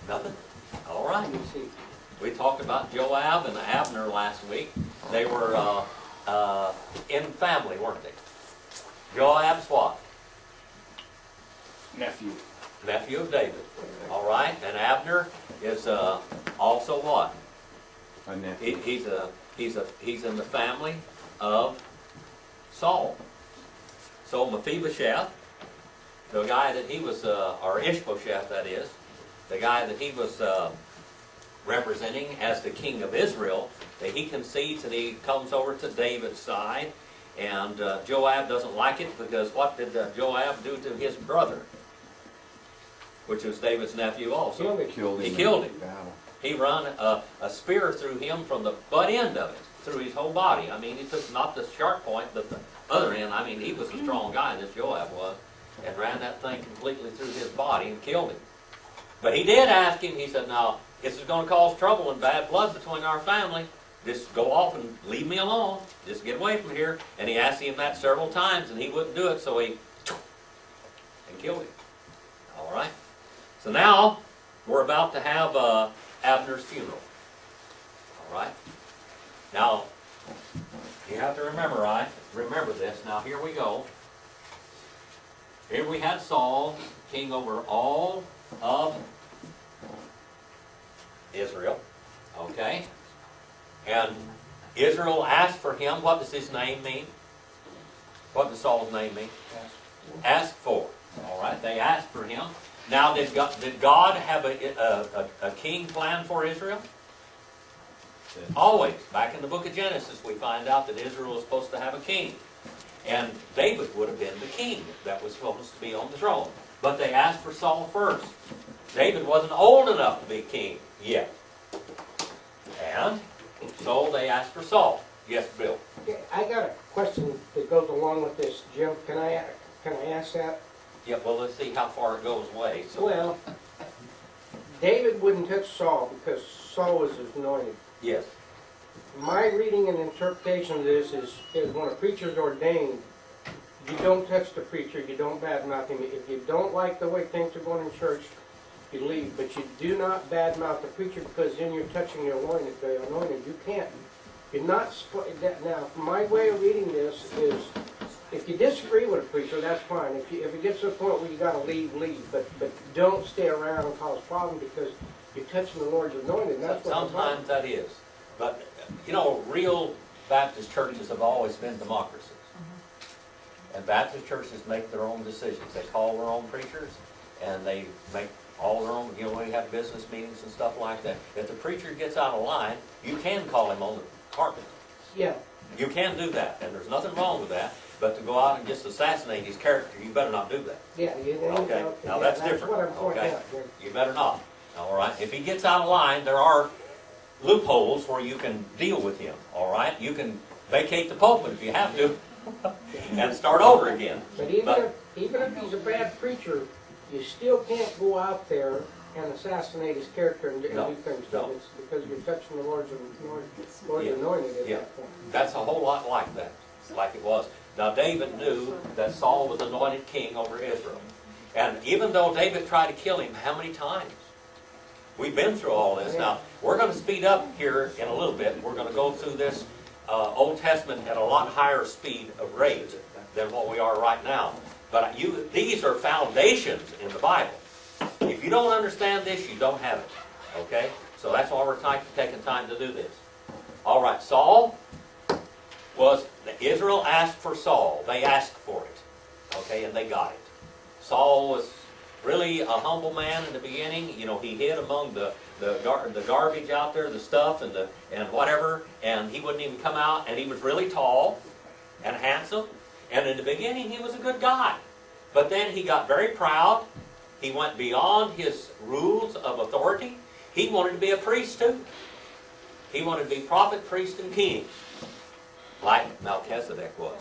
Nothing? All right. We talked about Joab and Abner last week. They were in family, weren't they? Joab's what? Nephew. Nephew of David. All right. And Abner is also what? A nephew. He's in the family of Saul. So Mephibosheth, the guy that he was, or Ishbosheth that is, the guy that he was representing as the king of Israel, that he concedes and he comes over to David's side, and Joab doesn't like it because what did Joab do to his brother, which was David's nephew also? He killed him. He run a spear through him from the butt end of it, through his whole body. I mean, he took not the sharp point, but the other end. I mean, he was a strong guy, this Joab was, and ran that thing completely through his body and killed him. But he did ask him, he said, now, this is going to cause trouble and bad blood between our family. Just go off and leave me alone. Just get away from here. And he asked him that several times, and he wouldn't do it, so he and killed him. All right. So now, we're about to have Abner's funeral. All right. Now, you have to remember this. Now, here we go. Here we had Saul, king over all of Israel. Okay? And Israel asked for him. What does his name mean? What does Saul's name mean? Asked for. All right, they asked for him. Now, did God have a king plan for Israel? Always. Back in the book of Genesis, we find out that Israel was supposed to have a king. And David would have been the king that was supposed to be on the throne. But they asked for Saul first. David wasn't old enough to be king yet. And so they asked for Saul. Yes, Bill? Yeah, I got a question that goes along with this, Jim. Can I ask that? Yeah, well, let's see how far it goes away. So. Well, David wouldn't touch Saul because Saul was his anointed. Yes. My reading and interpretation of this is when a preacher's ordained, you don't touch the preacher, you don't badmouth him. If you don't like the way things are going in church, you leave. But you do not badmouth the preacher because then you're touching the anointed. You can't. You're not. Now, my way of reading this is, if you disagree with a preacher, that's fine. If it gets to the point where you got to leave, leave. But don't stay around and cause problems because you're touching the Lord's anointed. And that's sometimes that is. But, you know, real Baptist churches have always been democracies. And Baptist churches make their own decisions. They call their own preachers, and they make all their own, you know, we have business meetings and stuff like that. If the preacher gets out of line, you can call him on the carpet. Yeah. You can do that, and there's nothing wrong with that. But to go out and just assassinate his character, you better not do that. Yeah. Okay. Now that's different. What I'm pointing Okay. out. You better not. All right. If he gets out of line, there are loopholes where you can deal with him. All right. You can vacate the pulpit if you have to, and start over again. But even if he's a bad preacher, you still can't go out there and assassinate his character and do things to him. It's because you're touching the Lord's anointed at that point. That's a whole lot like that, like it was. Now David knew that Saul was anointed king over Israel. And even though David tried to kill him, how many times? We've been through all this. Now, we're going to speed up here in a little bit. We're going to go through this Old Testament at a lot higher speed of rate than what we are right now. But these are foundations in the Bible. If you don't understand this, you don't have it. Okay? So that's why we're taking time to do this. All right, Saul Israel asked for Saul. They asked for it. Okay, and they got it. Saul was really a humble man in the beginning. You know, he hid among the garbage out there, the stuff and whatever, and he wouldn't even come out. And he was really tall and handsome. And in the beginning, he was a good guy. But then he got very proud. He went beyond his rules of authority. He wanted to be a priest too. He wanted to be prophet, priest, and king, like Melchizedek was.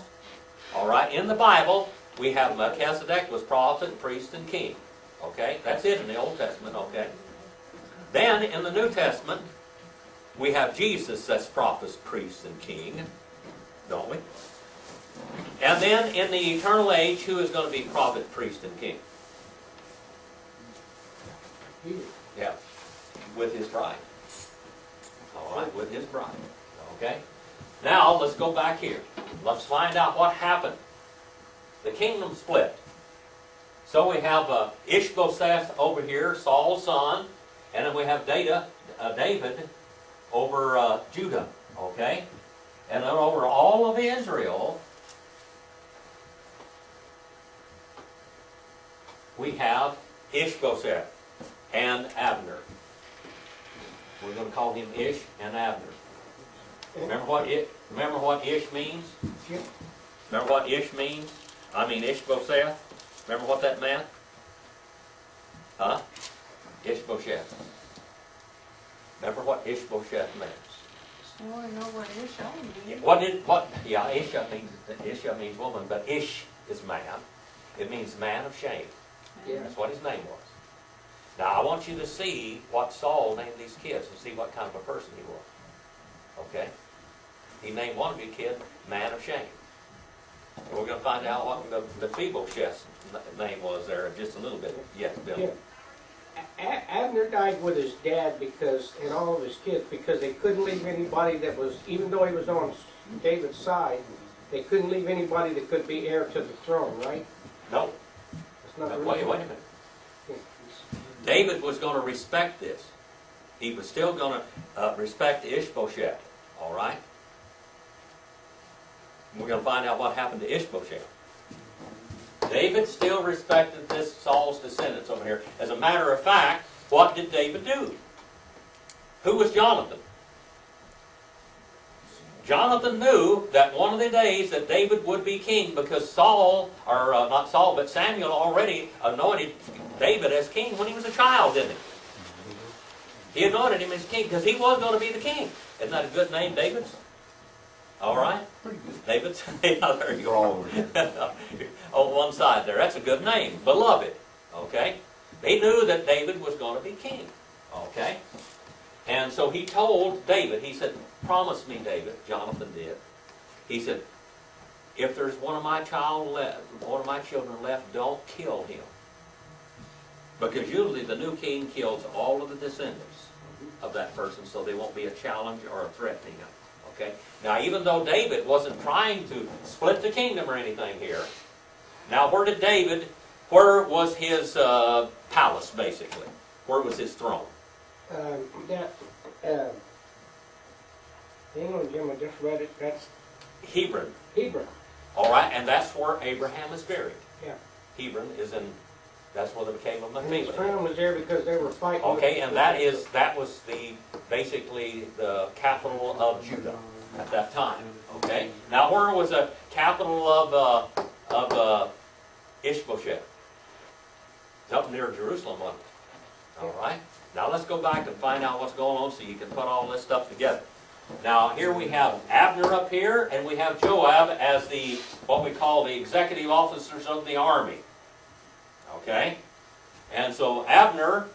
All right, in the Bible, we have Melchizedek was prophet, priest, and king. Okay, that's it in the Old Testament, okay? Then, in the New Testament, we have Jesus as prophet, priest, and king, don't we? And then, in the eternal age, who is going to be prophet, priest, and king? Jesus. Yeah. with his bride. All right, with his bride. Okay? Now, let's go back here. Let's find out what happened. The kingdom split. So we have Ishbosheth over here, Saul's son, and then we have David over Judah. Okay? And then over all of Israel, we have Ishbosheth and Abner. We're going to call him Ish and Abner. Remember what Ish means? Remember what Ish means? I mean Ishbosheth. Remember what that meant? Huh? Ishbosheth. Remember what Ishbosheth means? I want to know what Ish means. Yeah, Isha means woman, but Ish is man. It means man of shame. Yeah. That's what his name was. Now I want you to see what Saul named these kids and see what kind of a person he was. Okay? He named one of his kids man of shame. And we're going to find out what the Mephibosheth's name was there in just a little bit. Yes, Bill. Yeah. Abner died with his dad because, and all of his kids, because they couldn't leave anybody that was, even though he was on David's side, they couldn't leave anybody that could be heir to the throne, right? No. That's not the Wait a reason. minute. David was going to respect this. He was still going to respect Ishbosheth. All right? We're going to find out what happened to Ishbosheth. David still respected this Saul's descendants over here. As a matter of fact, what did David do? Who was Jonathan? Jonathan knew that one of the days that David would be king because Saul, or not Saul, but Samuel already anointed David as king when he was a child, didn't he? He anointed him as king because he was going to be the king. Isn't that a good name, David's? All right? Pretty good. David's? Yeah, there you We're all go. over here. On one side there. That's a good name. Beloved. Okay? They knew that David was going to be king. Okay? And so he told David, he said, promise me, David, Jonathan did. He said, if there's one of my children left, don't kill him. Because usually the new king kills all of the descendants of that person, so they won't be a challenge or a threat to him. Okay? Now, even though David wasn't trying to split the kingdom or anything here, now where was his palace, basically? Where was his throne? Hang on, Jim, I just read it. That's Hebron. Hebron. All right, and that's where Abraham is buried. Yeah. Hebron is in, that's where the came of And his Mephibosheth. crown was there because they were fighting. Okay, and that was basically the capital of Judah at that time. Okay, now where was the capital of Ishbosheth? It's up near Jerusalem, wasn't it? All right. Now let's go back and find out what's going on so you can put all this stuff together. Now here we have Abner up here, and we have Joab as what we call the executive officers of the army. Okay? And so Abner,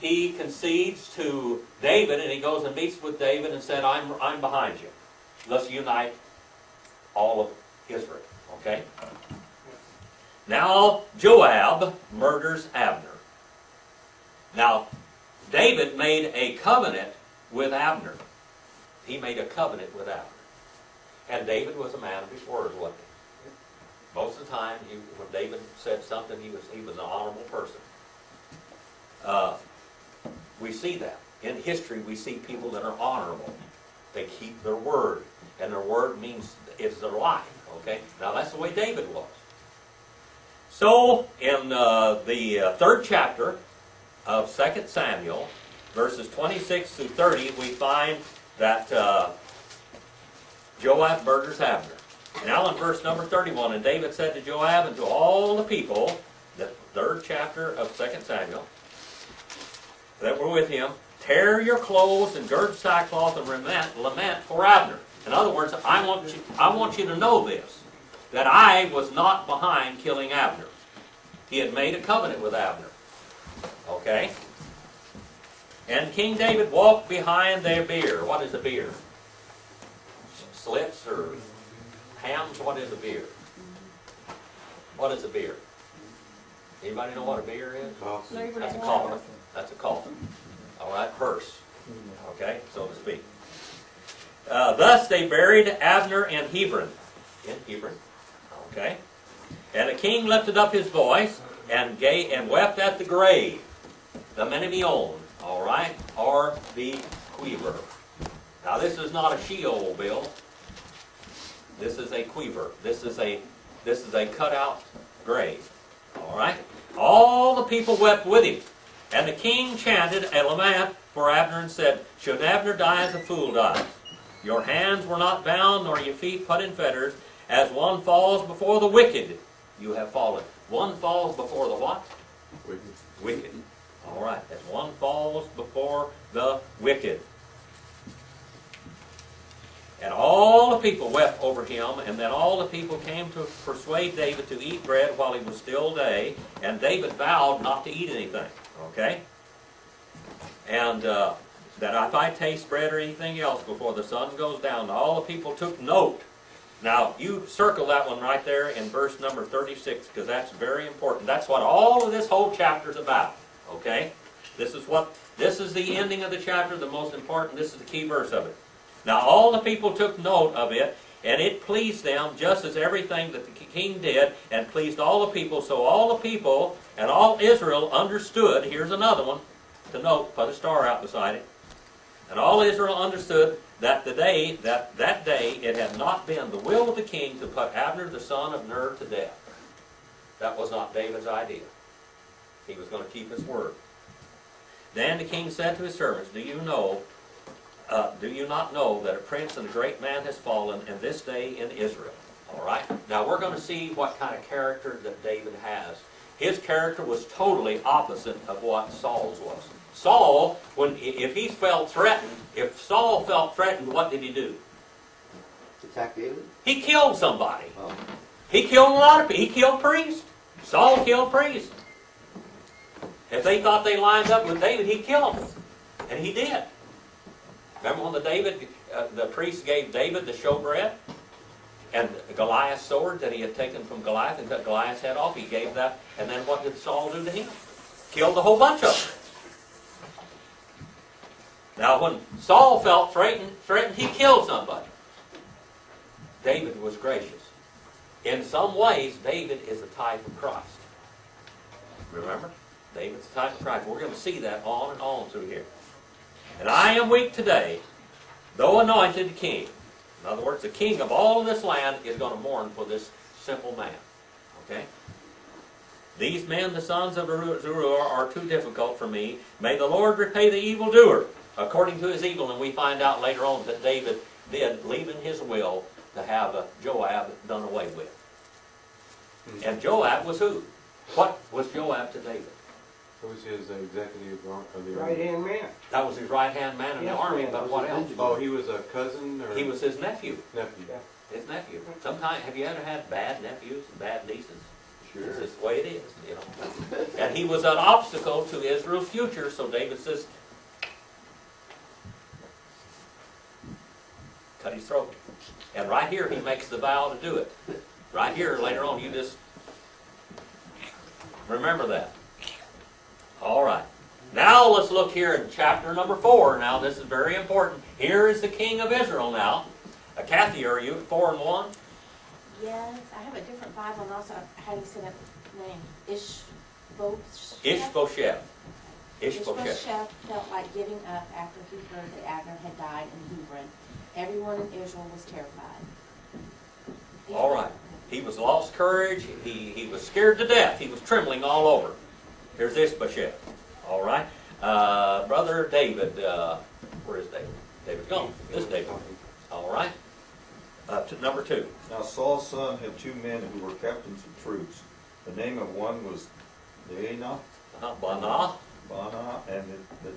he concedes to David, and he goes and meets with David and said, I'm behind you. Let's unite all of Israel. Okay? Now Joab murders Abner. Now, David made a covenant with Abner. He made a covenant with Abner. And David was a man of his word, wasn't he? Most of the time, when David said something, he was an honorable person. We see that. In history, we see people that are honorable. They keep their word. And their word means it's their life. Okay? Now, that's the way David was. So, in the third chapter of 2 Samuel, verses 26 through 30, we find that Joab murders Abner. Now in verse number 31, and David said to Joab and to all the people, the third chapter of 2 Samuel, that were with him, tear your clothes and gird sackcloth and lament for Abner. In other words, I want you to know this, that I was not behind killing Abner. He had made a covenant with Abner. Okay? And King David walked behind their bier. What is a bier? Slits or hams? What is a bier? What is a bier? Anybody know what a bier is? That's a coffin. That's a coffin. All right? hearse, okay, so to speak. Thus they buried Abner in Hebron. Okay. And the king lifted up his voice and wept at the grave, the Menemeon, all right, or the quiver. Now this is not a Sheol, Bill. This is a quiver. This is a cutout grave. All right. All the people wept with him, and the king chanted a lament for Abner and said, "Should Abner die as a fool dies? Your hands were not bound, nor your feet put in fetters. As one falls before the wicked, you have fallen." One falls before the what? Wicked. Wicked. All right. As one falls before the wicked. And all the people wept over him, and then all the people came to persuade David to eat bread while he was still day, and David vowed not to eat anything, okay? And that if I taste bread or anything else before the sun goes down, all the people took note. Now, you circle that one right there in verse number 36, because that's very important. That's what all of this whole chapter is about, okay? This is the ending of the chapter, the most important. This is the key verse of it. Now all the people took note of it, and it pleased them just as everything that the king did, and pleased all the people. So all the people and all Israel understood, here's another one to note, put a star out beside it. And all Israel understood that that day it had not been the will of the king to put Abner the son of Ner to death. That was not David's idea. He was going to keep his word. Then the king said to his servants, Do you not know that a prince and a great man has fallen in this day in Israel? All right. Now we're going to see what kind of character that David has. His character was totally opposite of what Saul's was. Saul, if Saul felt threatened, what did he do? Attack David? He killed somebody. Oh. He killed a lot of people. He killed priests. Saul killed priests. If they thought they lined up with David, he killed them. And he did. Remember when the priest gave David the showbread? And Goliath's sword that he had taken from Goliath and cut Goliath's head off, he gave that. And then what did Saul do to him? Killed a whole bunch of them. Now when Saul felt threatened, he killed somebody. David was gracious. In some ways, David is a type of Christ. Remember? David's a type of Christ. We're going to see that on and on through here. And I am weak today, though anointed king. In other words, the king of all of this land is going to mourn for this simple man. Okay? These men, the sons of Zeruiah, are too difficult for me. May the Lord repay the evildoer according to his evil. And we find out later on that David did leave in his will to have Joab done away with. And Joab was who? What was Joab to David? Who was his executive of the army? Right-hand man. That was his right-hand man in the army, but what else? Oh, he was a cousin or He was his nephew. nephew? Yeah. His nephew. Sometimes, have you ever had bad nephews and bad nieces? Sure. This is the way it is, you know. And he was an obstacle to Israel's future, so David says, cut his throat. And right here, he makes the vow to do it. Right here, later on, you just remember that. All right. Now let's look here in chapter number 4. Now this is very important. Here is the king of Israel now. Kathy, are you at 4 and 1? Yes, I have a different Bible and also how do you say that name? Ishbosheth. Ishbosheth. Ishbosheth felt like giving up after he heard that Abner had died in Hebron. Everyone in Israel was terrified. All right. He was lost courage. He was scared to death. He was trembling all over. Here's Ishbosheth. All right. Brother David. Where is David? David's gone. This David. All right. Number 2. Now Saul's son had 2 men who were captains of troops. The name of one was Baanah, Banah. and the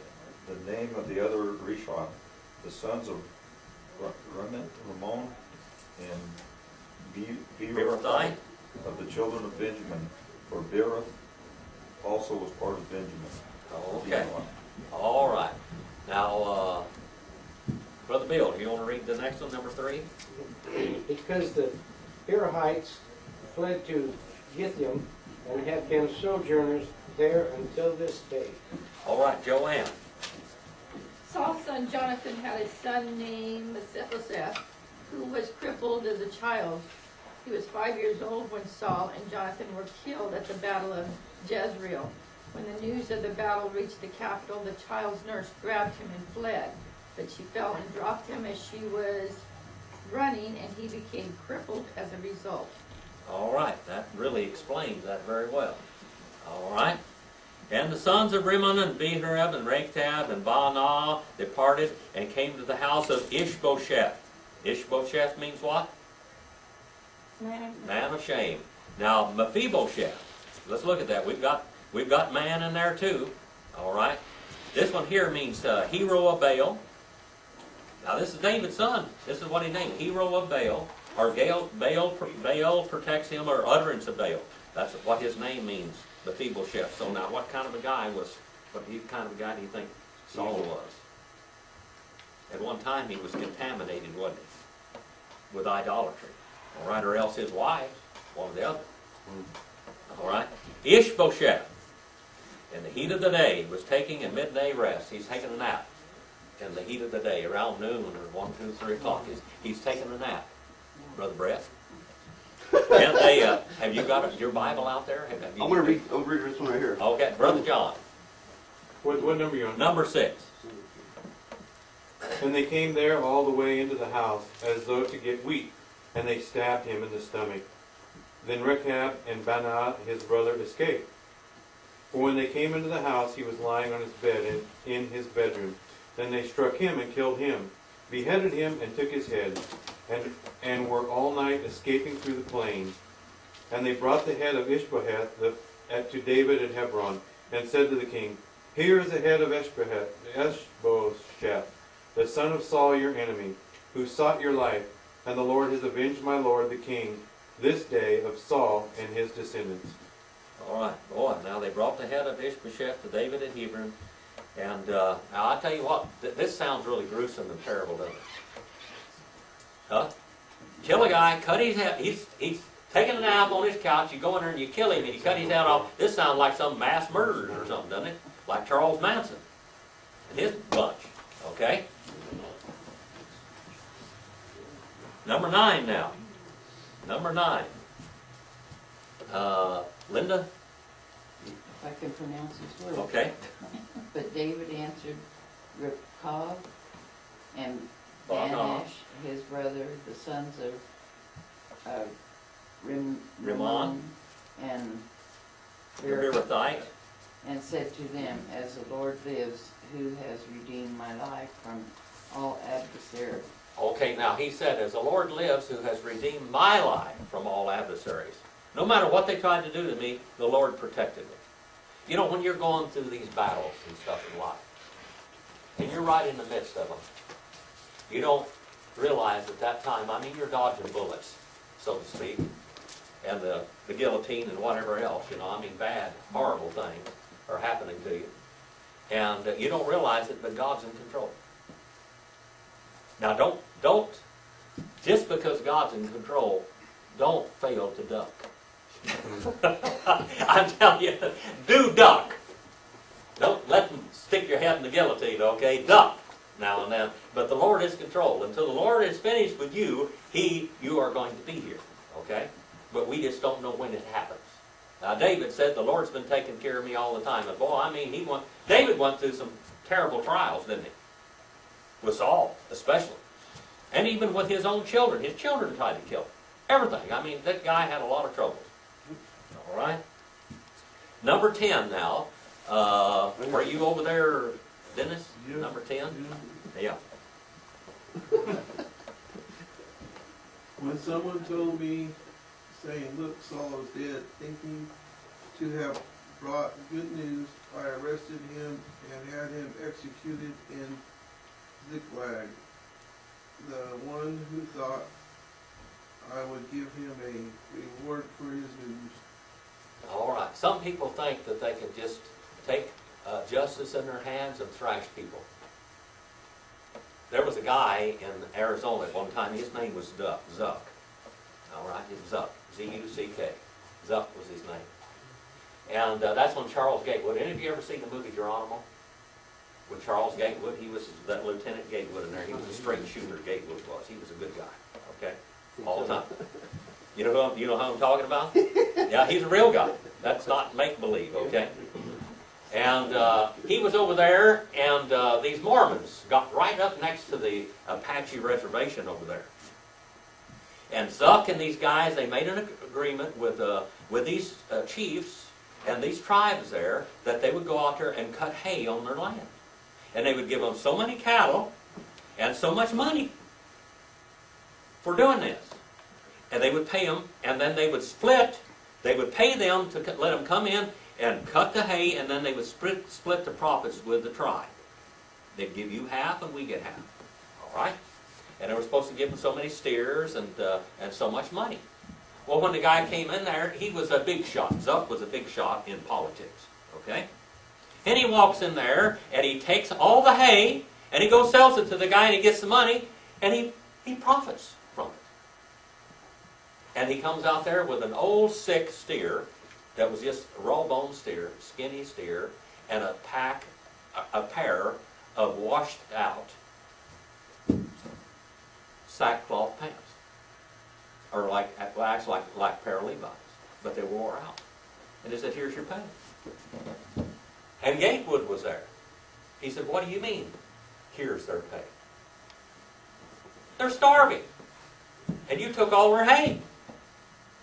name of the other Rishon. The sons of Ramon and Beerothai. of the children of Benjamin, for Beeroth also was part of Benjamin. Okay. All right. Now, Brother Bill, do you want to read the next one, number 3? Because the Beerhites fled to Githim and have been sojourners there until this day. All right, Joanne. Saul's son Jonathan had a son named Mephibosheth, who was crippled as a child. He was 5 years old when Saul and Jonathan were killed at the battle of Jezreel. When the news of the battle reached the capital, the child's nurse grabbed him and fled, but she fell and dropped him as she was running, and he became crippled as a result. All right, that really explains that very well. All right. And the sons of Rimmon and Beharab and Rechab and Baanah departed and came to the house of Ishbosheth. Ishbosheth means what? Man of shame. Now Mephibosheth. Let's look at that. We've got man in there too. All right. This one here means hero of Baal. Now this is David's son. This is what he named, hero of Baal, or Baal protects him, or utterance of Baal. That's what his name means, Mephibosheth. So now, what kind of a guy do you think Saul was? At one time he was contaminated, wasn't he, with idolatry? All right, or else his wives, one or the other. All right, Ishbosheth, in the heat of the day, was taking a midday rest. He's taking a nap. In the heat of the day, around noon or 1, 2, 3 o'clock, he's taking a nap. Brother Brett, and they have you got your Bible out there? I'm gonna read this one right here. Okay, Brother John. What number are you on? Number 6. And they came there all the way into the house, as though to get wheat, and they stabbed him in the stomach. Then Rechab and Baanah his brother escaped. For when they came into the house, he was lying on his bed in his bedroom. Then they struck him and killed him, beheaded him and took his head, and were all night escaping through the plain. And they brought the head of Ishbosheth to David at Hebron, and said to the king, Here is the head of Ishbosheth, the son of Saul your enemy, who sought your life, and the Lord has avenged my lord the king this day of Saul and his descendants. All right, boy. Now they brought the head of Ishbosheth to David at Hebron, and now I tell you what, this sounds really gruesome and terrible, doesn't it? Huh? Kill a guy, cut his head. He's taking a nap on his couch. You go in there and you kill him, and you cut his head off. This sounds like some mass murders or something, doesn't it? Like Charles Manson and his bunch. Okay. Number 9 now. Number 9. Linda. If I can pronounce his word. Okay. But David answered Rechab and Baanah, Banash, his brother, the sons of Rimmon, and Beerothite, and said to them, As the Lord lives, who has redeemed my life from all adversaries. Okay, now he said, as the Lord lives, who has redeemed my life from all adversaries. No matter what they tried to do to me, the Lord protected me. You know, when you're going through these battles and stuff in life, and you're right in the midst of them, you don't realize at that time, I mean, you're dodging bullets, so to speak, and the guillotine and whatever else, you know, I mean, bad, horrible things are happening to you. And you don't realize it, but God's in control. Now, don't, just because God's in control, don't fail to duck. I'm telling you, do duck. Don't let them stick your head in the guillotine, okay? Duck now and then. But the Lord is controlled. Until the Lord is finished with you, you are going to be here, okay? But we just don't know when it happens. Now, David said, the Lord's been taking care of me all the time. And boy, I mean, David went through some terrible trials, didn't he? With Saul, especially. And even with his own children. His children tried to kill him. Everything. I mean, that guy had a lot of trouble. All right? Number 10 now. Are you over there, Dennis? Yeah. Number 10? Yeah. When someone told me, saying, Look, Saul is dead, thinking to have brought good news, I arrested him and had him executed in Ziklag. The one who thought I would give him a reward for his news. All right. Some people think that they can just take justice in their hands and thrash people. There was a guy in Arizona at one time. His name was Zuck. All right, Zuck. Z-U-C-K. Zuck was his name. And that's when Charles Gatewood. Any of you ever seen the movie Geronimo? with Charles Gatewood. He was that Lieutenant Gatewood in there. He was a straight shooter, Gatewood was. He was a good guy, okay? All the time. You know who I'm talking about? Yeah, he's a real guy. That's not make-believe, okay? And he was over there, and these Mormons got right up next to the Apache reservation over there. And Zuck and these guys, they made an agreement with these chiefs and these tribes there that they would go out there and cut hay on their land. And they would give them so many cattle and so much money for doing this. And they would pay them, and then they would split. They would pay them to let them come in and cut the hay, and then they would split the profits with the tribe. They'd give you half, and we get half. All right? And they were supposed to give them so many steers and so much money. Well, when the guy came in there, he was a big shot. Zuck was a big shot in politics. Okay? And he walks in there, and he takes all the hay, and he goes sells it to the guy, and he gets the money, and he profits from it. And he comes out there with an old sick steer that was just a raw bone steer, skinny steer, and a pair of washed out sackcloth pants. Or actually like a pair of Levi's. But they wore out. And he said, here's your pay. And Gatewood was there. He said, what do you mean? Here's their pay. They're starving. And you took all their hay.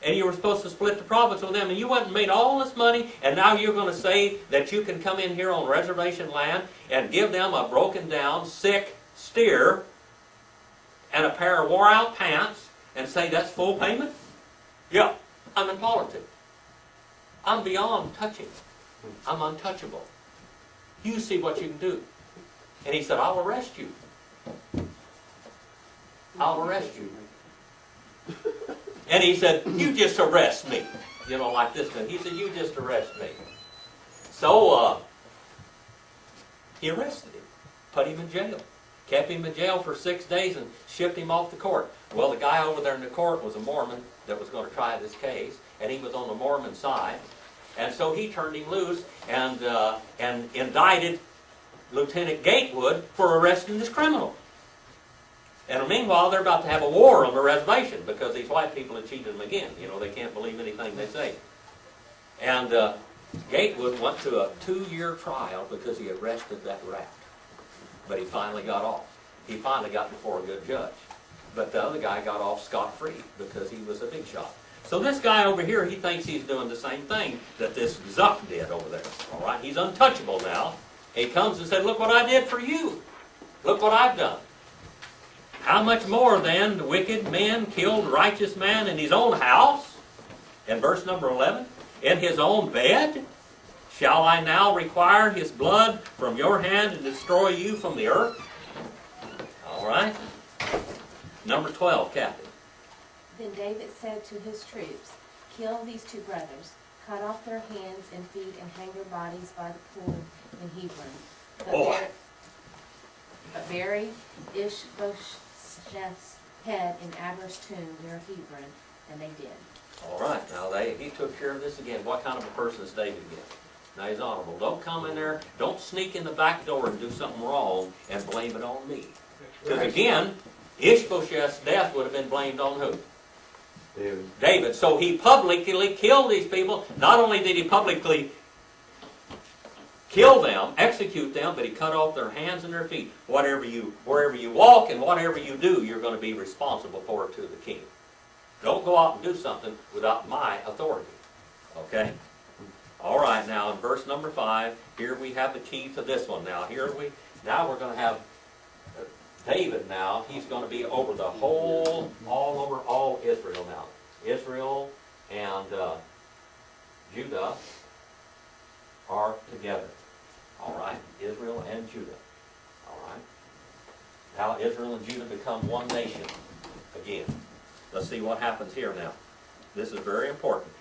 And you were supposed to split the profits with them. And you went and made all this money. And now you're going to say that you can come in here on reservation land and give them a broken down, sick steer and a pair of wore out pants and say that's full payment? Yeah, I'm in politics. I'm beyond touching. I'm untouchable. You see what you can do. And he said, I'll arrest you. I'll arrest you. And he said, you just arrest me. You know, like this. He said, you just arrest me. So, he arrested him. Put him in jail. Kept him in jail for 6 days and shipped him off the court. Well, the guy over there in the court was a Mormon that was going to try this case, and he was on the Mormon side. And so he turned him loose and indicted Lieutenant Gatewood for arresting this criminal. And meanwhile, they're about to have a war on the reservation because these white people have cheated them again. You know, they can't believe anything they say. And Gatewood went to a 2-year trial because he arrested that rat. But he finally got off. He finally got before a good judge. But the other guy got off scot-free because he was a big shot. So this guy over here, he thinks he's doing the same thing that this Zuck did over there. All right? He's untouchable now. He comes and said, look what I did for you. Look what I've done. How much more then the wicked man killed righteous man in his own house? In verse number 11, in his own bed? Shall I now require his blood from your hand and destroy you from the earth? All right. Number 12, Kathy. Then David said to his troops, kill these 2 brothers, cut off their hands and feet, and hang their bodies by the pool in Hebron. But bury Ishbosheth's head in Abner's tomb near Hebron, and they did. All right. Now, he took care of this again. What kind of a person is David again? Now, he's honorable. Don't come in there. Don't sneak in the back door and do something wrong and blame it on me. Because again, Ishbosheth's death would have been blamed on who? David. So he publicly killed these people. Not only did he publicly kill them, execute them, but he cut off their hands and their feet. Wherever you walk and whatever you do, you're going to be responsible for it to the king. Don't go out and do something without my authority. Okay? All right, now in verse number 5, here we have the key to this one. Now we're going to have David now. He's going to be over the whole, all Israel now. Israel and Judah are together. All right, Israel and Judah. All right. Now Israel and Judah become one nation again. Let's see what happens here now. This is very important.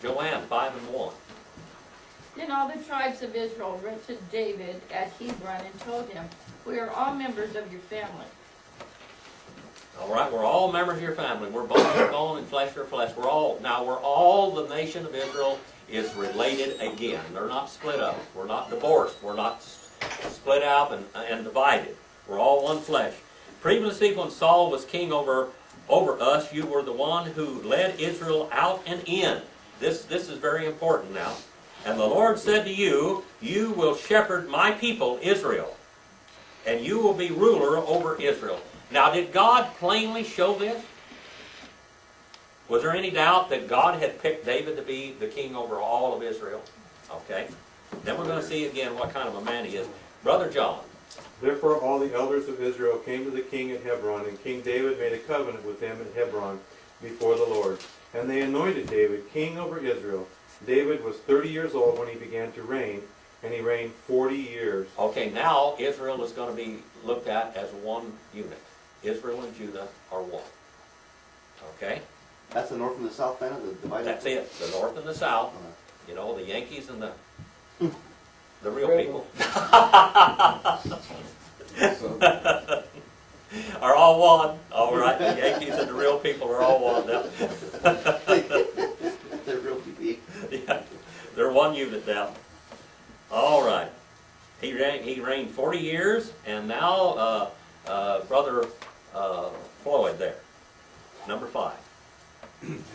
Joanne, 5 and 1. Then all the tribes of Israel went to David at Hebron and told him, we are all members of your family. All right, we're all members of your family. We're bone of bone and flesh of flesh. We're all the nation of Israel is related again. They're not split up. We're not divorced. We're not split out and divided. We're all one flesh. Previously, when Saul was king over us, you were the one who led Israel out and in. This is very important now. And the Lord said to you, you will shepherd my people, Israel, and you will be ruler over Israel. Now, did God plainly show this? Was there any doubt that God had picked David to be the king over all of Israel? Okay. Then we're going to see again what kind of a man he is. Brother John. Therefore all the elders of Israel came to the king at Hebron, and King David made a covenant with them at Hebron before the Lord. And they anointed David king over Israel. David was 30 years old when he began to reign, and he reigned 40 years. Okay, now Israel is going to be looked at as one unit. Israel and Judah are one. Okay? That's the north and the south fan of the divided. That's it. The north and the south. You know, the Yankees and the real people. Are all one. All right, the Yankees and the real people are all one now. They're real people. Yeah, they're one unit now. All right. He reigned 40 years, and now Brother Floyd there, number 5.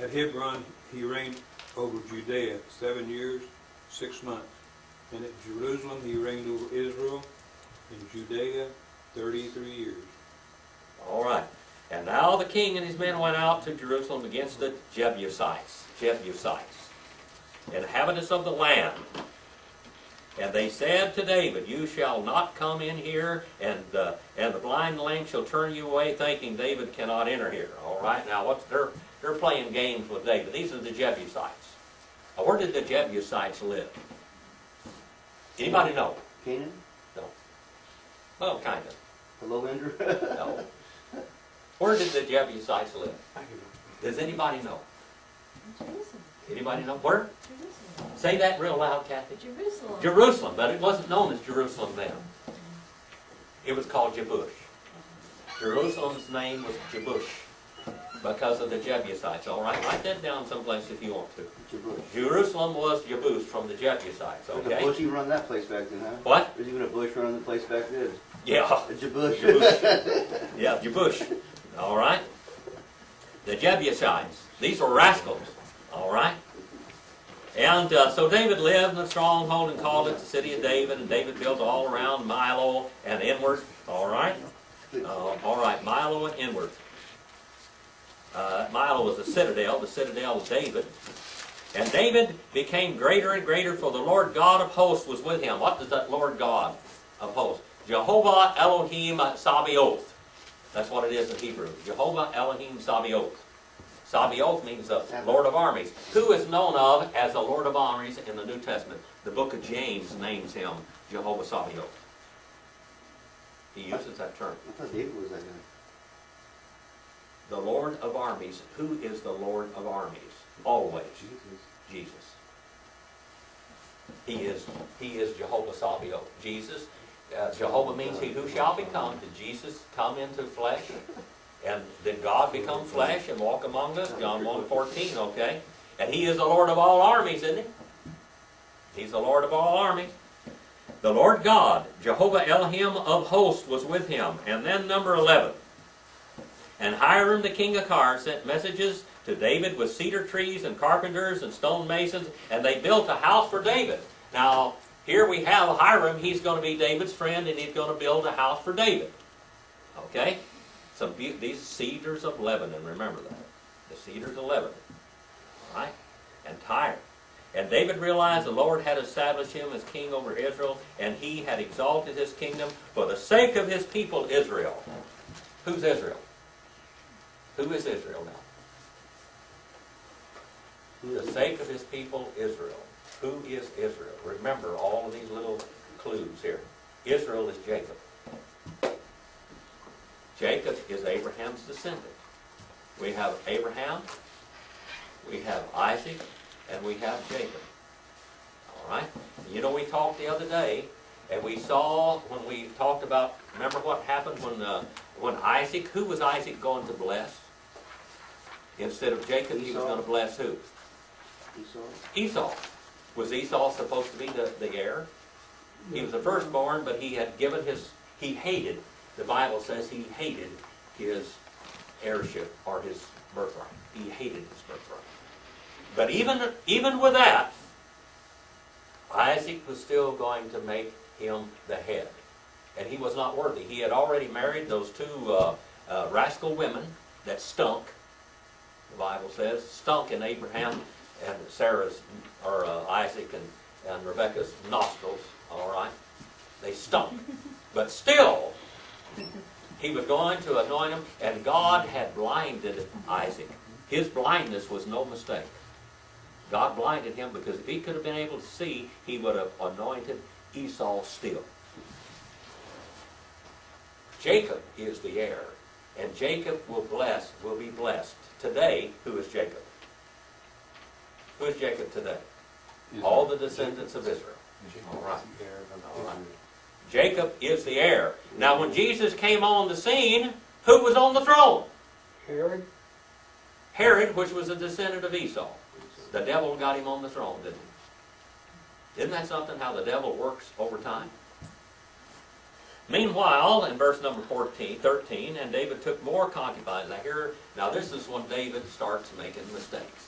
At Hebron he reigned over Judea 7 years, 6 months. And at Jerusalem he reigned over Israel and Judea 33 years. All right. And now the king and his men went out to Jerusalem against the Jebusites, inhabitants of the land. And they said to David, you shall not come in here, and the blind and lame shall turn you away, thinking David cannot enter here. All right. Now they're playing games with David. These are the Jebusites. Now, where did the Jebusites live? Anybody know? Canaan? No. Well, kind of. Hello, Andrew? No. Where did the Jebusites live? Does anybody know? Jerusalem. Anybody know? Where? Jerusalem. Say that real loud, Kathy. Jerusalem. Jerusalem, but it wasn't known as Jerusalem then. It was called Jebush. Jerusalem's name was Jebush because of the Jebusites. All right, write that down someplace if you want to. Jebush. Jerusalem was Jebush from the Jebusites. There's a Okay. bush even run that place back then, huh? What? There's even a bush running the place back then. Yeah. A Jebush. Jebush. Yeah, Jebush. All right. The Jebusites. These were rascals. All right. And so David lived in a stronghold and called it the city of David. And David built all around Milo and inward. All right. All right. Milo and inward. Milo was the citadel of David. And David became greater and greater, for the Lord God of hosts was with him. What does that Lord God of hosts? Jehovah Elohim Sabaoth. That's what it is in Hebrew. Jehovah Elohim Sabaoth. Sabaoth means the Lord of armies. Who is known of as the Lord of armies in the New Testament? The book of James names him Jehovah Sabaoth. He uses that term. I thought David was that guy. The Lord of armies. Who is the Lord of armies? Always. Jesus. He is Jehovah Sabaoth. Jesus. Jehovah means he who shall become. Did Jesus come into flesh? And did God become flesh and walk among us? John 1:14, okay? And he is the Lord of all armies, isn't he? He's the Lord of all armies. The Lord God, Jehovah Elohim of hosts, was with him. And then number 11. And Hiram the king of Tyre sent messages to David with cedar trees and carpenters and stone masons, and they built a house for David. Now, here we have Hiram. He's going to be David's friend, and he's going to build a house for David. Okay? These cedars of Lebanon, remember that. The cedars of Lebanon. All right? And Tyre. And David realized the Lord had established him as king over Israel, and he had exalted his kingdom for the sake of his people Israel. Who's Israel? Who is Israel now? The sake of his people Israel. Who is Israel? Remember all of these little clues here. Israel is Jacob. Jacob is Abraham's descendant. We have Abraham, we have Isaac, and we have Jacob. All right? You know, we talked the other day, and we saw when we talked about, remember what happened when Isaac, who was Isaac going to bless? Instead of Jacob, he was going to bless who? Esau. Esau. Was Esau supposed to be the heir? He was the firstborn, but he had given he hated, the Bible says he hated his heirship or his birthright. He hated his birthright. But even with that, Isaac was still going to make him the head. And he was not worthy. He had already married those two rascal women that stunk, the Bible says, stunk in Abraham and Sarah's, or Isaac and Rebekah's nostrils, all right? They stunk. But still, he was going to anoint him, and God had blinded Isaac. His blindness was no mistake. God blinded him because if he could have been able to see, he would have anointed Esau still. Jacob is the heir, and Jacob will be blessed. Today, who is Jacob? Who is Jacob today? All the descendants of Israel. All right. All right. Jacob is the heir. Now, when Jesus came on the scene, who was on the throne? Herod. Herod, which was a descendant of Esau. The devil got him on the throne, didn't he? Isn't that something, how the devil works over time? Meanwhile, in verse number 13, and David took more concubines. Now this is when David starts making mistakes.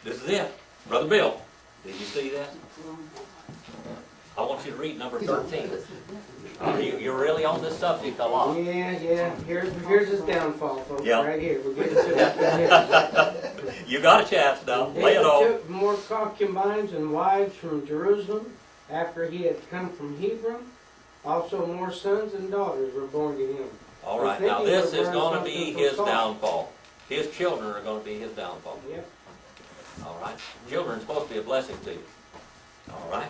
This is it. Brother Bill, did you see that? I want you to read number 13. You're really on this subject a lot. Yeah. Here's his downfall, folks. Yeah. Right here. We're getting to that. You got a chance now. Lay it David on. took more concubines and wives from Jerusalem after he had come from Hebron. Also more sons and daughters were born to him. All right. Now this is going to be his downfall. His children are going to be his downfall. Yep. All right. Children are supposed to be a blessing to you. All right.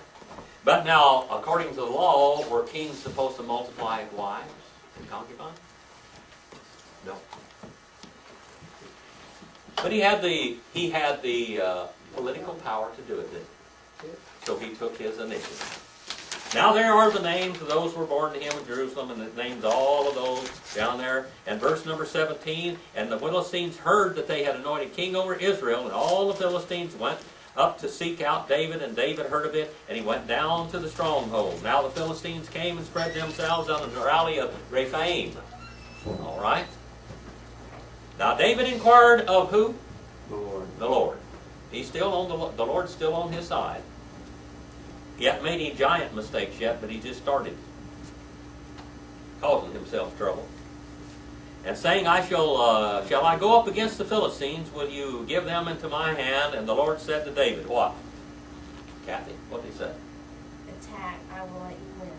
But now, according to the law, were kings supposed to multiply wives and concubines? No. But he had the political power to do it, didn't he? So he took his initiative. Now there are the names of those who were born to him in Jerusalem, and it names all of those down there. And verse number 17, and the Philistines heard that they had anointed king over Israel, and all the Philistines went up to seek out David, and David heard of it, and he went down to the stronghold. Now the Philistines came and spread themselves on the valley of Rephaim. All right. Now David inquired of who? The Lord. The Lord. He's still on the Lord's still on his side. He hasn't made any giant mistakes yet, but he just started causing himself trouble. And saying, shall I go up against the Philistines? Will you give them into my hand? And the Lord said to David, what? Kathy, what did he say? Attack, I will let you win.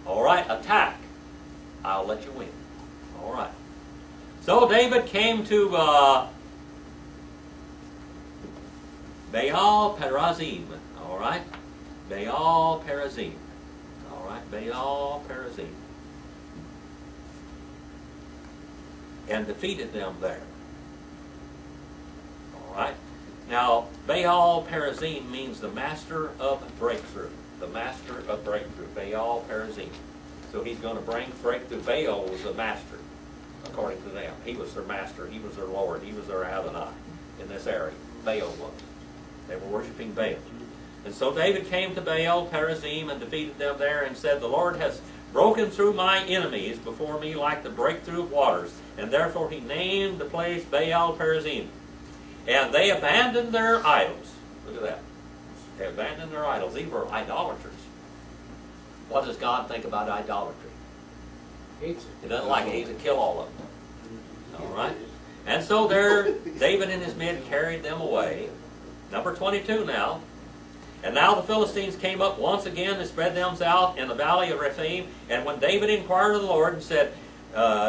All right, attack. I'll let you win. All right. So David came to Baal Perazim. All right. Baal Perazim. All right. Baal Perazim. And defeated them there. All right. Now, Baal Perazim means the master of breakthrough. The master of breakthrough. Baal Perazim. So he's going to bring breakthrough. Baal was the master, according to them. He was their master. He was their Lord. He was their Adonai in this area. Baal was. They were worshiping Baal. And so David came to Baal Perazim and defeated them there and said, the Lord has broken through my enemies before me like the breakthrough of waters. And therefore he named the place Baal Perazim. And they abandoned their idols. Look at that. They abandoned their idols. These were idolaters. What does God think about idolatry? He doesn't like it. He to kill all of them. All right? And so there, David and his men carried them away. Number 22 now. And now the Philistines came up once again and spread themselves in the valley of Rephaim. And when David inquired of the Lord and said,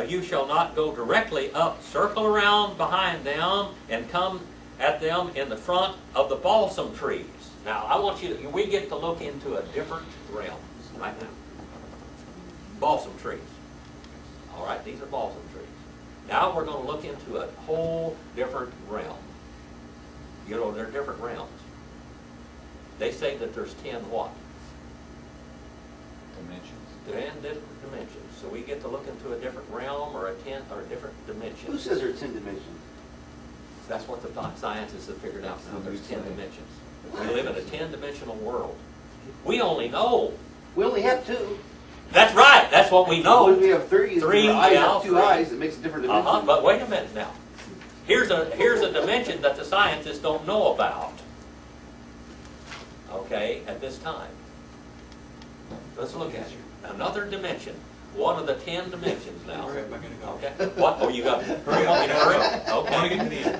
you shall not go directly up, circle around behind them and come at them in the front of the balsam trees. Now, I want you to, we get to look into a different realm right now. Balsam trees. All right, these are balsam trees. Now we're going to look into a whole different realm. You know, they're different realms. They say that there's 10 what? Dimensions. 10 different dimensions. So we get to look into a different realm or a different dimension. Who says there are 10 dimensions? That's what the scientists have figured out now. There's 10 dimensions. We live in a 10-dimensional world. We only know. We only have two. That's right. That's what we When know. we have three, Three, our eyes yeah, have two three. eyes, it makes a different dimension. But wait a minute now. Here's a dimension that the scientists don't know about. Okay, at this time. Let's look at it. Another dimension. One of the 10 dimensions now. Okay. What? Oh, you got. Hurry up. Okay.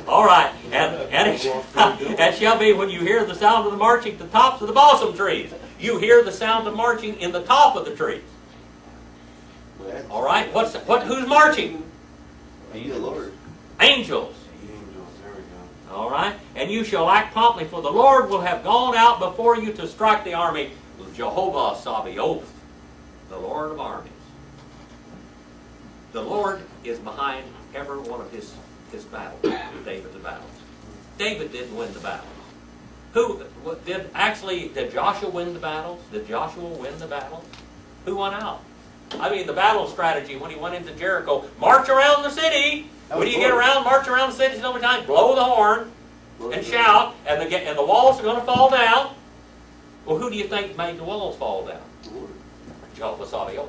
All right. And it shall be when you hear the sound of the marching at the tops of the balsam trees. You hear the sound of marching in the top of the trees. All right. Who's marching? Thank you, Lord. Angels. Angels, there we go. All right. And you shall act promptly, for the Lord will have gone out before you to strike the army. Jehovah Sabaoth, the Lord of armies. The Lord is behind every one of his battles, David's battles. David didn't win the battles. Did Joshua win the battles? Did Joshua win the battles? Who won out? I mean, the battle strategy when he went into Jericho, march around the city. When you get around, march around the city so many times, blow the horn and shout, and the walls are going to fall down. Well, who do you think made the walls fall down? Jehovah Sabaoth.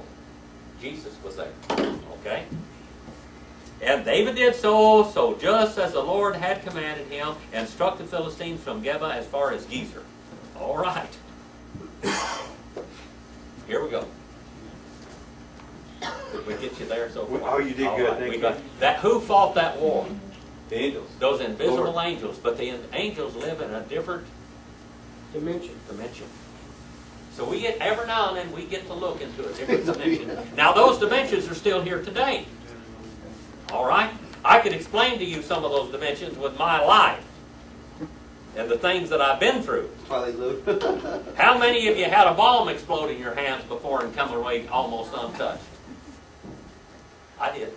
Jesus was there. Okay? And David did so just as the Lord had commanded him, and struck the Philistines from Geba as far as Gezer. All right. Here we go. Did we get you there so far? Oh, you did good, thank you. Who fought that war? The angels. Those invisible Lord. angels. But the angels live in a different Dimension. dimension. So we get, every now and then, we get to look into a different dimension. Now those dimensions are still here today. All right? I could explain to you some of those dimensions with my life and the things that I've been through. Twilight Zone. How many of you had a bomb explode in your hands before and come away almost untouched? I did.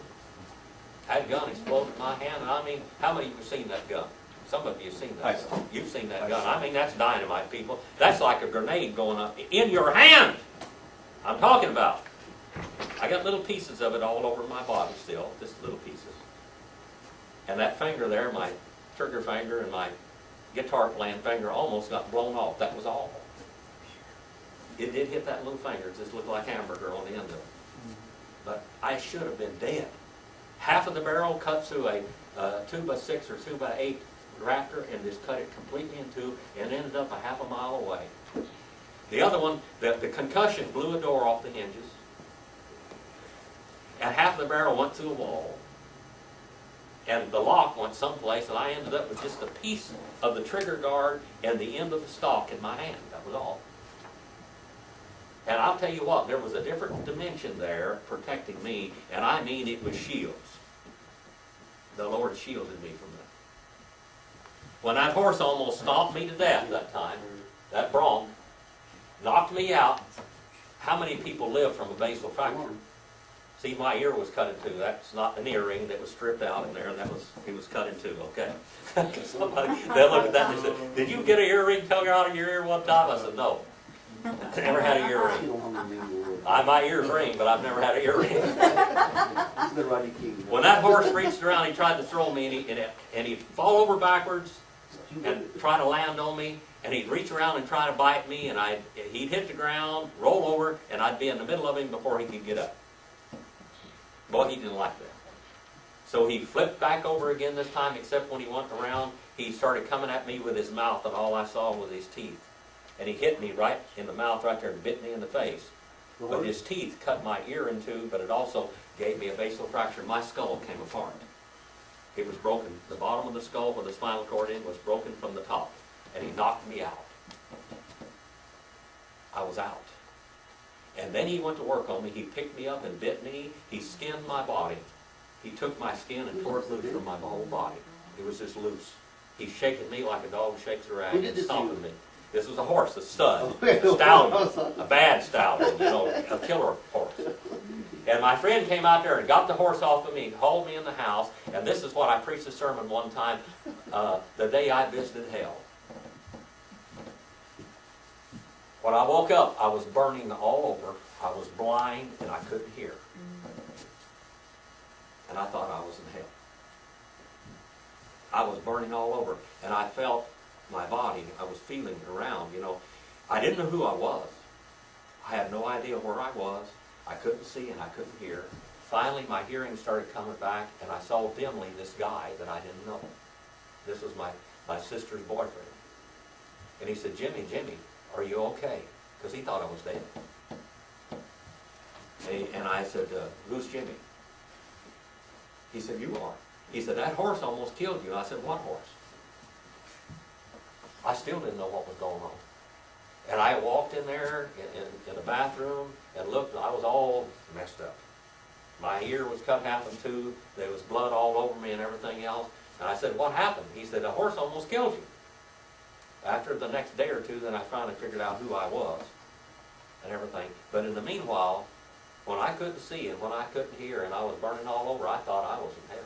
I had a gun explode in my hand, and I mean, how many of you have seen that gun? Some of you have seen that gun. You've seen that gun. I mean, that's dynamite, people. That's like a grenade going up in your hand. I'm talking about. I got little pieces of it all over my body still, just little pieces. And that finger there, my trigger finger and my guitar playing finger almost got blown off. That was all. It did hit that little finger. It just looked like hamburger on the end of it. But I should have been dead. Half of the barrel cut through a 2x6 or 2x8 rafter and just cut it completely in two and ended up a half a mile away. The other one, the concussion blew a door off the hinges. And half of the barrel went through a wall. And the lock went someplace, and I ended up with just a piece of the trigger guard and the end of the stock in my hand. That was all. And I'll tell you what, there was a different dimension there protecting me, and I mean it was shields. The Lord shielded me from that. When that horse almost stomped me to death that time, that bronc, knocked me out, how many people live from a basal fracture? See, my ear was cut in two. That's not an earring that was stripped out in there, and it was cut in two, okay? Somebody, they looked at that and they said, did you get an earring come out of your ear one time? I said, no. I never had an earring. My ears ring, but I've never had an earring. When that horse reached around, he tried to throw me, and he'd fall over backwards and try to land on me, and he'd reach around and try to bite me, and he'd hit the ground, roll over, and I'd be in the middle of him before he could get up. Boy, he didn't like that. So he flipped back over again this time, except when he went around, he started coming at me with his mouth, and all I saw was his teeth. And he hit me right in the mouth right there and bit me in the face. But his teeth cut my ear in two, but it also gave me a basal fracture. My skull came apart. It was broken. The bottom of the skull where the spinal cord in was broken from the top. And he knocked me out. I was out. And then he went to work on me. He picked me up and bit me. He skinned my body. He took my skin and tore it loose from my whole body. It was just loose. He's shaking me like a dog shakes a rag and stomping me. This was a horse, a stud, a stallion, a bad stallion, a killer horse. And my friend came out there and got the horse off of me, hauled me in the house, and this is what I preached a sermon one time, the day I visited hell. When I woke up, I was burning all over. I was blind and I couldn't hear. And I thought I was in hell. I was burning all over, and I felt my body. I was feeling around, you know. I didn't know who I was. I had no idea where I was. I couldn't see and I couldn't hear. Finally, my hearing started coming back, and I saw dimly this guy that I didn't know. This was my sister's boyfriend. And he said, Jimmy, are you okay? Because he thought I was dead. And I said, who's Jimmy? He said, you are. He said, that horse almost killed you. And I said, what horse? I still didn't know what was going on. And I walked in there in the bathroom and looked, and I was all messed up. My ear was cut half in two. There was blood all over me and everything else. And I said, what happened? He said, a horse almost killed you. After the next day or two, then I finally figured out who I was and everything. But in the meanwhile, when I couldn't see and when I couldn't hear and I was burning all over, I thought I was in hell.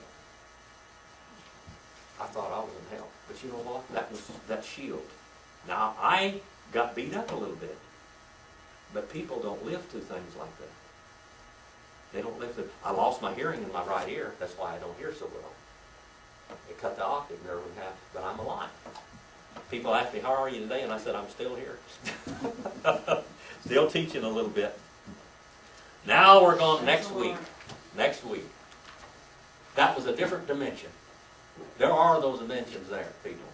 I thought I was in hell. But you know what? That was that shield. Now, I got beat up a little bit. But people don't live through things like that. They don't live through. I lost my hearing in my right ear. That's why I don't hear so well. It cut the octave nerve in half, but I'm alive. People ask me, how are you today? And I said, I'm still here. Still teaching a little bit. Now we're going next week. Next week. That was a different dimension. There are those dimensions there, people.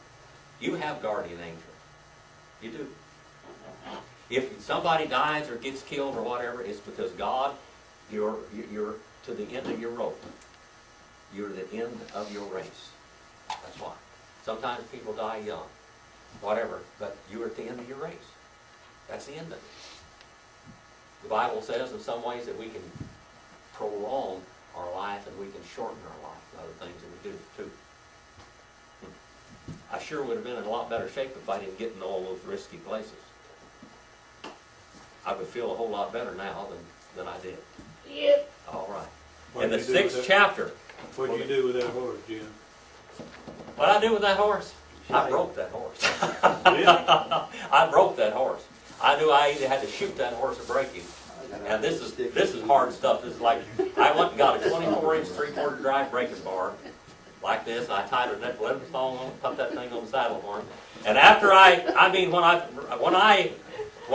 You have guardian angels. You do. If somebody dies or gets killed or whatever, it's because God, you're to the end of your rope. You're the end of your race. That's why. Sometimes people die young, whatever, but you're at the end of your race. That's the end of it. The Bible says in some ways that we can prolong our life and we can shorten our life, other things that we do too. I sure would have been in a lot better shape if I didn't get in all those risky places. I would feel a whole lot better now than I did. Yep. All right. What In the did you do with 6th that? chapter, What'd you do with that horse, Jim? what I do with that horse? I broke that horse. Really? I broke that horse. I knew I either had to shoot that horse or break him. And this is hard stuff. This is like, I went and got a 24-inch 3/4 drive breaking bar like this. I tied a net 11 thong on, put that thing on the saddle horn. And after when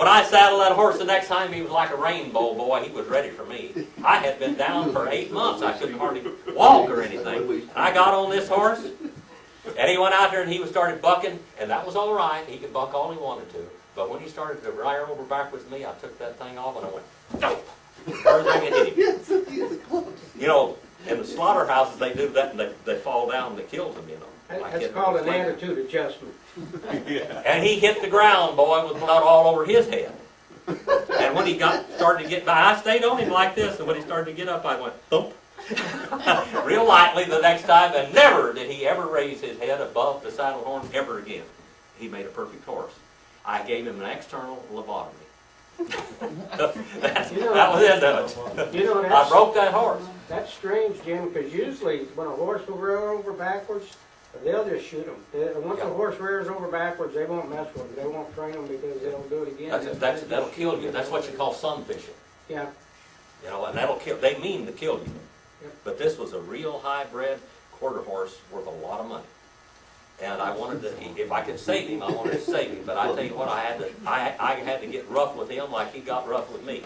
I saddled that horse the next time, he was like a rainbow boy. He was ready for me. I had been down for 8 months. I couldn't hardly walk or anything. And I got on this horse, and he went out there and he started bucking, and that was all right. He could buck all he wanted to. But when he started to rear over backwards with me, I took that thing off and I went, nope. First thing it hit him. You know, in the slaughterhouses they do that and they fall down and they kill them, you know. Like That's called an attitude adjustment. And he hit the ground, boy, with blood all over his head. And when he started to get by, I stayed on him like this, and when he started to get up, I went, thump. Real lightly the next time, and never did he ever raise his head above the saddle horn ever again. He made a perfect horse. I gave him an external lobotomy. That was the end of it. You know, I broke that horse. That's strange, Jim, because usually when a horse will rear over backwards, they'll just shoot him. Once a horse rears over backwards, they won't mess with him. They won't train them because they'll do it again. That'll kill you. That's what you call sun fishing. Yeah. You know, and that'll kill. They mean to kill you. Yep. But this was a real high-bred quarter horse worth a lot of money. And I wanted to, if I could save him, I wanted to save him. But I tell you what, I had to get rough with him like he got rough with me.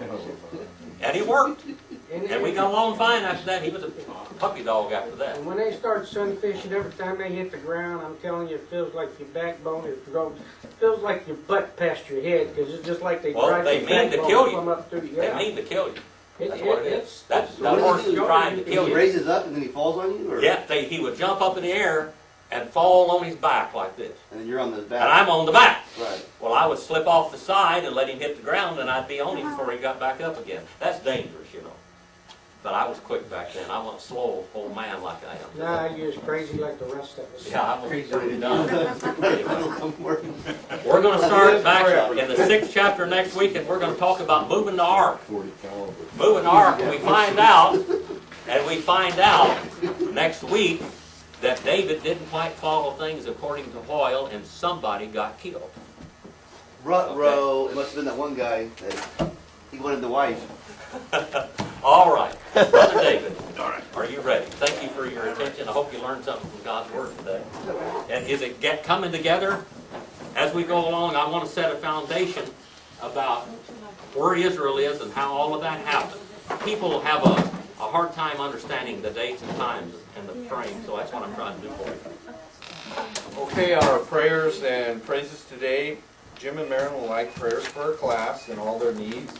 And it worked. And we got along fine after that. He was a puppy dog after that. And when they start sunfishing, every time they hit the ground, I'm telling you, it feels like your backbone is broke. It feels like your butt past your head, because it's just like they drive they your mean to backbone kill you. come up through you. They mean to kill you. That's It- what it it's- is. That So what does horse he is do? trying to kill He you. raises up and then he falls on you? Or? Yeah, he would jump up in the air and fall on his back like this. And then you're on the back. And I'm on the back. Right. Well, I would slip off the side and let him hit the ground, and I'd be on him before he got back up again. That's dangerous, you know. But I was quick back then. I wasn't slow old man like I am. Nah, you're as crazy like the rest of us. Yeah, I was Crazy. pretty dumb. We're We're going to start back in the 6th chapter next week, and we're going to talk about moving the ark. Moving the ark, and we find out next week that David didn't quite follow things according to Hoyle, and somebody got killed. Rut-row. It must have been that one guy that he wanted the wife. All right, Brother David, are you ready? Thank you for your attention. I hope you learned something from God's Word today. And is it coming together? as we go along, I want to set a foundation about where Israel is and how all of that happened. People have a hard time understanding the dates and times and the frames, so that's what I'm trying to do for you. Okay, our prayers and praises today. Jim and Marilyn would like prayers for our class and all their needs.